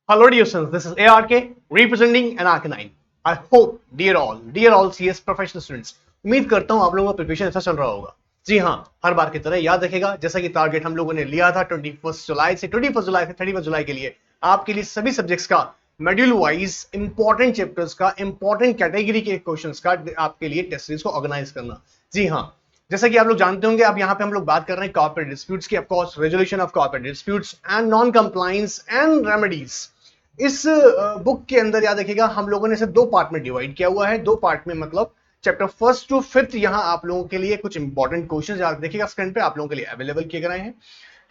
Hello dear students, this is ARK representing an Arcanine. I hope dear all CS professional students, उम्मीद करता हूं आप लोगों का प्रिपरेशन अच्छा चल रहा होगा। जी हाँ, हर बार की तरह याद रखेगा जैसा कि टारगेट हम लोगों ने लिया था 21 जुलाई से 31 जुलाई के लिए आपके लिए सभी सब्जेक्ट्स का मॉड्यूल वाइज इंपॉर्टेंट चैप्टर्स का इंपॉर्टेंट कैटेगरी के क्वेश्चंस का आपके लिए टेस्ट सीरीज को ऑर्गेनाइज करना। जी हाँ, जैसा कि आप लोग जानते होंगे, अब यहाँ पे हम लोग बात कर रहे हैं कॉर्पोरेट डिस्प्यूट्स की, of course resolution of corporate disputes and non compliance and remedies. इस बुक के अंदर याद रखिएगा हम लोगों ने इसे दो पार्ट में डिवाइड किया हुआ है। दो पार्ट में मतलब चैप्टर 1 to 5 यहां आप लोगों के लिए कुछ इंपॉर्टेंट क्वेश्चंस याद देखिएगा स्क्रीन पे आप लोगों के लिए अवेलेबल किए गए हैं।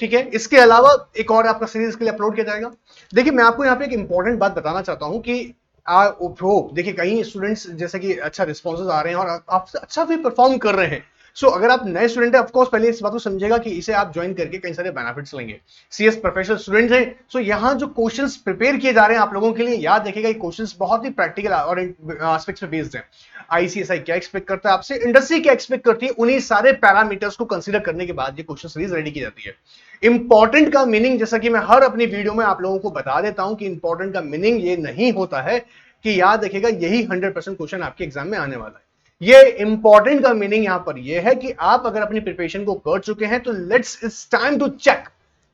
ठीक है, इसके अलावा एक और आपका सीरीज के लिए अपलोड किया जाएगा। देखिए, मैं आपको यहाँ पे एक इंपॉर्टेंट बात बताना चाहता हूँ कि देखिए कई स्टूडेंट्स जैसे कि अच्छा रिस्पॉन्सेज आ रहे हैं और आप अच्छा भी परफॉर्म कर रहे हैं। अगर आप नए स्टूडेंट हैं, ऑफकोर्स पहले इस बात को समझेगा कि इसे आप ज्वाइन करके कई सारे बेनिफिट्स लेंगे। सीएस प्रोफेशनल स्टूडेंट हैं, यहाँ जो क्वेश्चंस प्रिपेयर किए जा रहे हैं आप लोगों के लिए, याद रखिएगा ये क्वेश्चंस बहुत ही प्रैक्टिकल और एस्पेक्ट्स पे बेस्ड हैं। आईसीएसआई क्या एक्सपेक्ट करता है आपसे, इंडस्ट्री क्या एक्सपेक्ट करती है, उन्हीं सारे पैरामीटर्स को कंसीडर करने के बाद ये क्वेश्चन सीरीज रेडी की जाती है। इंपॉर्टेंट का मीनिंग, जैसा कि मैं हर अपनी वीडियो में आप लोगों को बता देता हूं कि इंपॉर्टेंट का मीनिंग ये नहीं होता है कि याद रखिएगा यही 100% क्वेश्चन आपके एग्जाम में आने वाला है। ये इंपॉर्टेंट का मीनिंग यहां पर ये है कि आप अगर अपनी प्रिपरेशन को कर चुके हैं तो it's time to check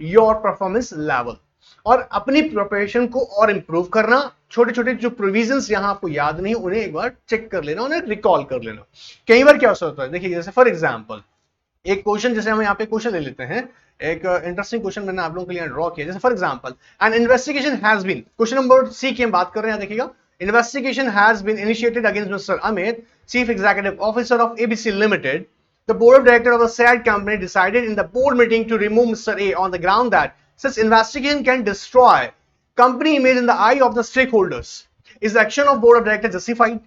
your performance level और अपनी प्रिपरेशन को और इंप्रूव करना। छोटे छोटे जो प्रोविजंस यहां आपको याद नहीं, उन्हें एक बार चेक कर लेना, उन्हें रिकॉल कर लेना। कई बार क्या होता है, देखिए जैसे फॉर एग्जाम्पल एक क्वेश्चन, जैसे हम यहाँ पे क्वेश्चन ले लेते हैं, एक इंटरेस्टिंग क्वेश्चन मैंने आप लोगों के लिए ड्रॉ किया। जैसे for example, an investigation has been, question number C की हम बात कर रहे हैं, देखिएगा, investigation has been initiated against mister Amit, chief executive officer of ABC limited. The board of directors of the said company decided in the board meeting to remove Mr. A on the ground that such investigation can destroy company image in the eye of the stakeholders. Is the action of board of directors justified?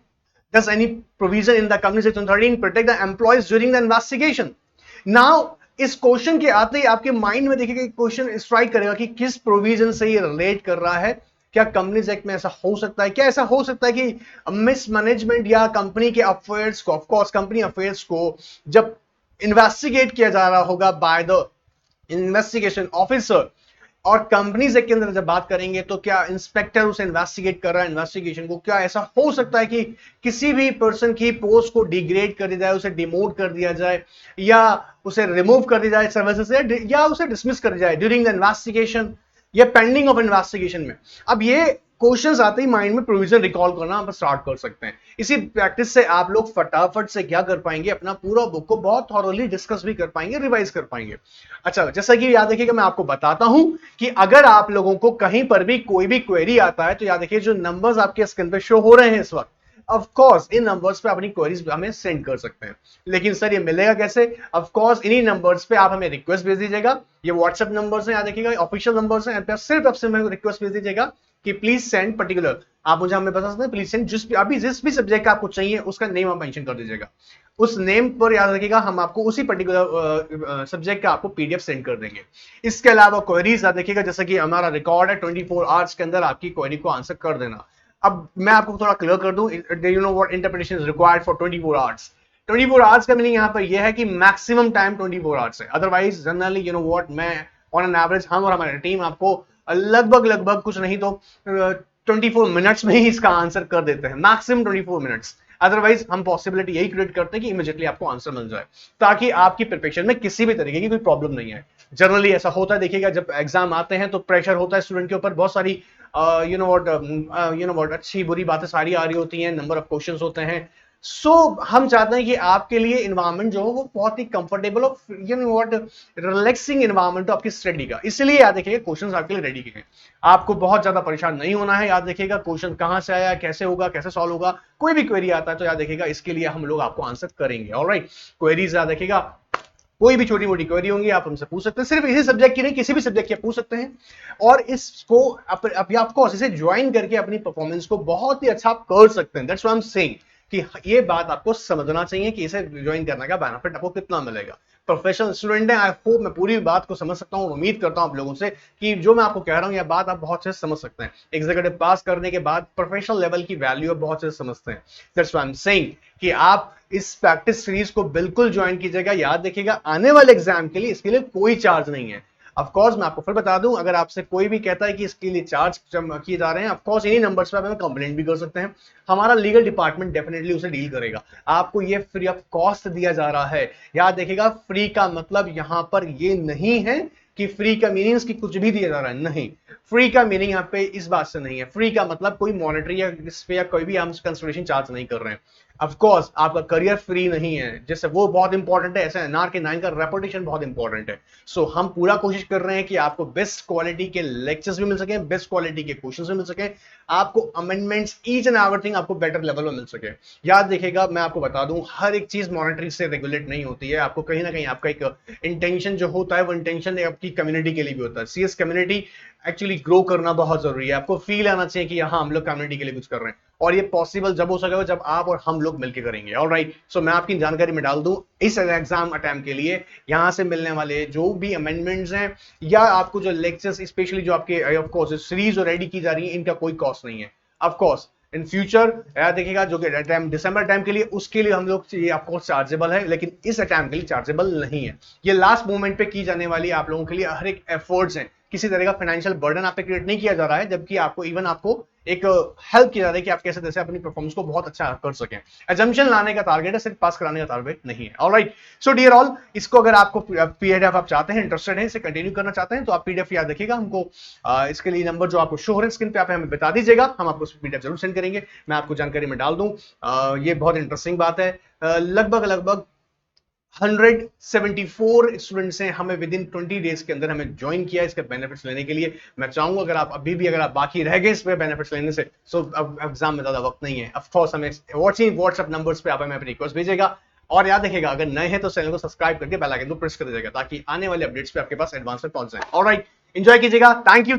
Does any provision in the company section 13 protect the employees during the investigation? Now, इस question के आते ही आपके mind में देखिएगा question strike करेगा कि किस provision से ये रिलेट कर रहा है। क्या कंपनीज एक्ट में ऐसा हो सकता है, क्या ऐसा हो सकता है कि मिसमैनेजमेंट या कंपनी के अफेयर्स को, ऑफ कोर्स कंपनी अफेयर्स को जब इन्वेस्टिगेट किया जा रहा होगा बाय द इन्वेस्टिगेशन ऑफिसर, और कंपनीज एक्ट के अंदर जब बात करेंगे तो क्या इंस्पेक्टर उसे इन्वेस्टिगेट कर रहा है इन्वेस्टिगेशन को, क्या ऐसा हो सकता है कि किसी भी पर्सन की पोस्ट को डिग्रेड कर दिया जाए, उसे डिमोट कर दिया जाए या उसे रिमूव कर दिया जाए सर्विसेज से, या उसे डिसमिस कर दिया जाए ड्यूरिंग द इन्वेस्टिगेशन या पेंडिंग ऑफ इन्वेस्टिगेशन में। अब ये क्वेश्चंस आते ही माइंड में प्रोविजन रिकॉल करना आप स्टार्ट कर सकते हैं। इसी प्रैक्टिस से आप लोग फटाफट से क्या कर पाएंगे, अपना पूरा बुक को बहुत थॉरली डिस्कस भी कर पाएंगे, रिवाइज कर पाएंगे। अच्छा, जैसा कि याद रखिएगा मैं आपको बताता हूं कि अगर आप लोगों को कहीं पर भी कोई भी क्वेरी आता है तो याद रखिए जो नंबर्स आपके स्क्रीन पे शो हो रहे हैं इस वक्त, ऑफ कोर्स इन नंबर्स पे अपनी क्वेरीज हमें सेंड कर सकते हैं। लेकिन सर ये मिलेगा कैसे? ऑफ कोर्स इन्हीं नंबर्स पे आप हमें रिक्वेस्ट भेज दीजिएगा। ये व्हाट्सएप नंबर्स हैं, याद रखिएगा ऑफिशियल नंबर्स हैं, सिर्फ आपसे हमें रिक्वेस्ट भेज दीजिएगा कि प्लीज सेंड पर्टिकुलर, आप मुझे हमें बता सकते हैं प्लीज सेंड जिस भी सब्जेक्ट का आपको चाहिए उसका नेम आप मेंशन कर दीजिएगा। उस नेम पर याद रखिएगा हम आपको उसी पर्टिकुलर सब्जेक्ट का आपको पीडीएफ सेंड कर देंगे। इसके अलावा क्वेरीज याद रखिएगा, जैसा कि हमारा रिकॉर्ड है 24 आवर्स के अंदर आपकी क्वेरी को आंसर कर देना। अब मैं आपको थोड़ा क्लियर कर दूं, you know what interpretation is required for 24 hours. 24 hours का मीनिंग यहाँ पर यह है कि मैक्सिमम टाइम 24 आवर्स है। Otherwise generally you know what, मैं ऑन एन एवरेज, हम और हमारी टीम आपको लगभग कुछ नहीं तो 24 मिनट्स में ही इसका आंसर कर देते हैं, मैक्सिमम 24 मिनट्स। अदरवाइज हम पॉसिबिलिटी यही क्रिएट करते हैं कि इमीडिएटली आपको आंसर मिल जाए, ताकि आपकी प्रिपरेशन में किसी भी तरीके की कोई प्रॉब्लम नहीं है। जनरली ऐसा होता है, देखिएगा जब एग्जाम आते हैं तो प्रेशर होता है स्टूडेंट के ऊपर, बहुत सारी यू नो व्हाट अच्छी बुरी बातें सारी आ रही होती हैं, नंबर ऑफ क्वेश्चंस होते हैं। हम चाहते हैं कि आपके लिए इन्वायरमेंट जो हो वो बहुत ही कंफर्टेबल हो, you know what relaxing environment हो आपकी स्टडी का। इसलिए याद रखिएगा क्वेश्चंस आपके लिए रेडी किए हैं, आपको बहुत ज्यादा परेशान नहीं होना है। याद रखिएगा क्वेश्चन कहां से आया, कैसे होगा, कैसे सॉल्व होगा, कोई भी क्वेरी आता है तो याद रखिएगा इसके लिए हम लोग आपको आंसर करेंगे। ऑलराइट, क्वेरीज याद रखिएगा, कोई भी छोटी मोटी क्वेरी होंगी आप हमसे पूछ सकते हैं, सिर्फ इसी सब्जेक्ट की नहीं किसी भी सब्जेक्ट की पूछ सकते हैं। और इसको आपको इसे ज्वाइन करके अपनी परफॉर्मेंस को बहुत ही अच्छा आप कर सकते हैं। That's why I am saying कि ये बात आपको समझना चाहिए कि इसे ज्वाइन करने का बेनिफिट आपको कितना मिलेगा। प्रोफेशनल स्टूडेंट है, आई होप मैं पूरी बात को समझ सकता हूं, उम्मीद करता हूं आप लोगों से कि जो मैं आपको कह रहा हूं यह बात आप बहुत अच्छे से समझ सकते हैं। एग्जीक्यूटिव पास करने के बाद प्रोफेशनल लेवल की वैल्यू आप बहुत अच्छे से समझते हैं। That's why I am saying कि आप इस प्रैक्टिस सीरीज को बिल्कुल ज्वाइन कीजिएगा। याद रखिएगा आने वाले एग्जाम के लिए इसके लिए कोई चार्ज नहीं है। ऑफ कोर्स मैं आपको फिर बता दूं, अगर आपसे कोई भी कहता है कि इसके लिए चार्ज किए जा रहे हैं, ऑफ कोर्स इन्हीं नंबर्स पे आप हमें कंप्लेंट भी कर सकते हैं, हमारा लीगल डिपार्टमेंट डेफिनेटली उसे डील करेगा। आपको ये फ्री ऑफ कॉस्ट दिया जा रहा है। याद देखिएगा, फ्री का मतलब यहां पर ये नहीं है कि फ्री का मीनिंग्स की कुछ भी दिया जा रहा है, नहीं। फ्री का मीनिंग यहाँ पे इस बात से नहीं है। फ्री का मतलब कोई मॉनेटरी या इस पे या कोई भी हम कंसिडरेशन चार्ज नहीं कर रहे हैं। ऑफ कोर्स आपका करियर फ्री नहीं है, जैसे वो बहुत इंपॉर्टेंट है, ऐसे NRK9 का रेपुटेशन बहुत इंपॉर्टेंट है। सो हम पूरा कोशिश कर रहे हैं कि आपको बेस्ट क्वालिटी के लेक्चर्स भी मिल सके, बेस्ट क्वालिटी के क्वेश्चंस भी मिल सके, आपको अमेंडमेंट्स ईच एंड एवरीथिंग आपको बेटर लेवल में मिल सके। याद देखिएगा, मैं आपको बता दूं, हर एक चीज मॉनेटरी से रेगुलेट नहीं होती है। आपको कहीं ना कहीं आपका एक इंटेंशन जो होता है, वो इंटेंशन आपकी कम्युनिटी के लिए भी होता है। CS कम्युनिटी एक्चुअली ग्रो करना बहुत जरूरी है। आपको फील आना चाहिए कि हाँ, हम लोग कम्युनिटी के लिए कुछ कर रहे हैं, और ये पॉसिबल जब हो सकेगा जब आप और हम लोग मिलकर करेंगे। ऑलराइट, सो मैं आपकी जानकारी में डाल दूं, इस एग्जाम अटेम्प्ट के लिए यहां से मिलने वाले जो भी अमेंडमेंट्स हैं या आपको जो लेक्चर्स, स्पेशली जो आपके ऑफ कोर्स सीरीज रेडी की जा रही है, इनका कोई कॉस्ट नहीं है। ऑफ कोर्स इन फ्यूचर याद देखिएगा, जो कि दिसंबर टाइम के लिए, उसके लिए हम लोग ये ऑफकोर्स चार्जेबल है, लेकिन इस अटैम्प के लिए चार्जेबल नहीं है। ये लास्ट मोमेंट पे की जाने वाली आप लोगों के लिए हर एक एफर्ट्स हैं। किसी तरह का फाइनेंशियल बर्डन आप पे क्रिएट नहीं किया जा रहा है, जबकि आपको इवन आपको एक हेल्प किया जा रहा है कि आप कैसे जैसे अपनी परफॉर्मेंस को बहुत अच्छा कर सकें। एजम्पशन लाने का टारगेट है, सिर्फ पास कराने का टारगेट नहीं है। ऑलराइट, सो डियर ऑल, इसको अगर आपको पीडीएफ आप चाहते हैं, इंटरेस्टेड है, इसे कंटिन्यू करना चाहते हैं, तो आप पीडीएफ याद रखिएगा। हमको इसके लिए नंबर जो आपको शो हो रहे हैं स्क्रीन पे, आप हमें बता दीजिएगा, हम आपको पीडीएफ जरूर सेंड करेंगे। मैं आपको जानकारी में डाल दूं, ये बहुत इंटरेस्टिंग बात है। लगभग 174 स्टूडेंट्स हैं, हमें विद इन 20 डेज के अंदर हमें ज्वाइन किया इसके बेनिफिट्स लेने के लिए। मैं चाहूंगा अगर आप अभी भी अगर आप बाकी रह गए इस पे बेनिफिट्स लेने से, सो अब एग्जाम में ज्यादा वक्त नहीं है। ऑफ कोर्स हमें व्हाट्सएप नंबर्स पे आप हमें अपनी रिक्वेस्ट भेजिएगा, और याद रखिएगा, अगर नए हैं तो चैनल को सब्सक्राइब करके बेल आइकन को प्रेस कर दीजिएगा, ताकि आने वाले अपडेट्स पे आपके पास एडवांस में पहुंच जाए। ऑलराइट, एंजॉय कीजिएगा। Thank you.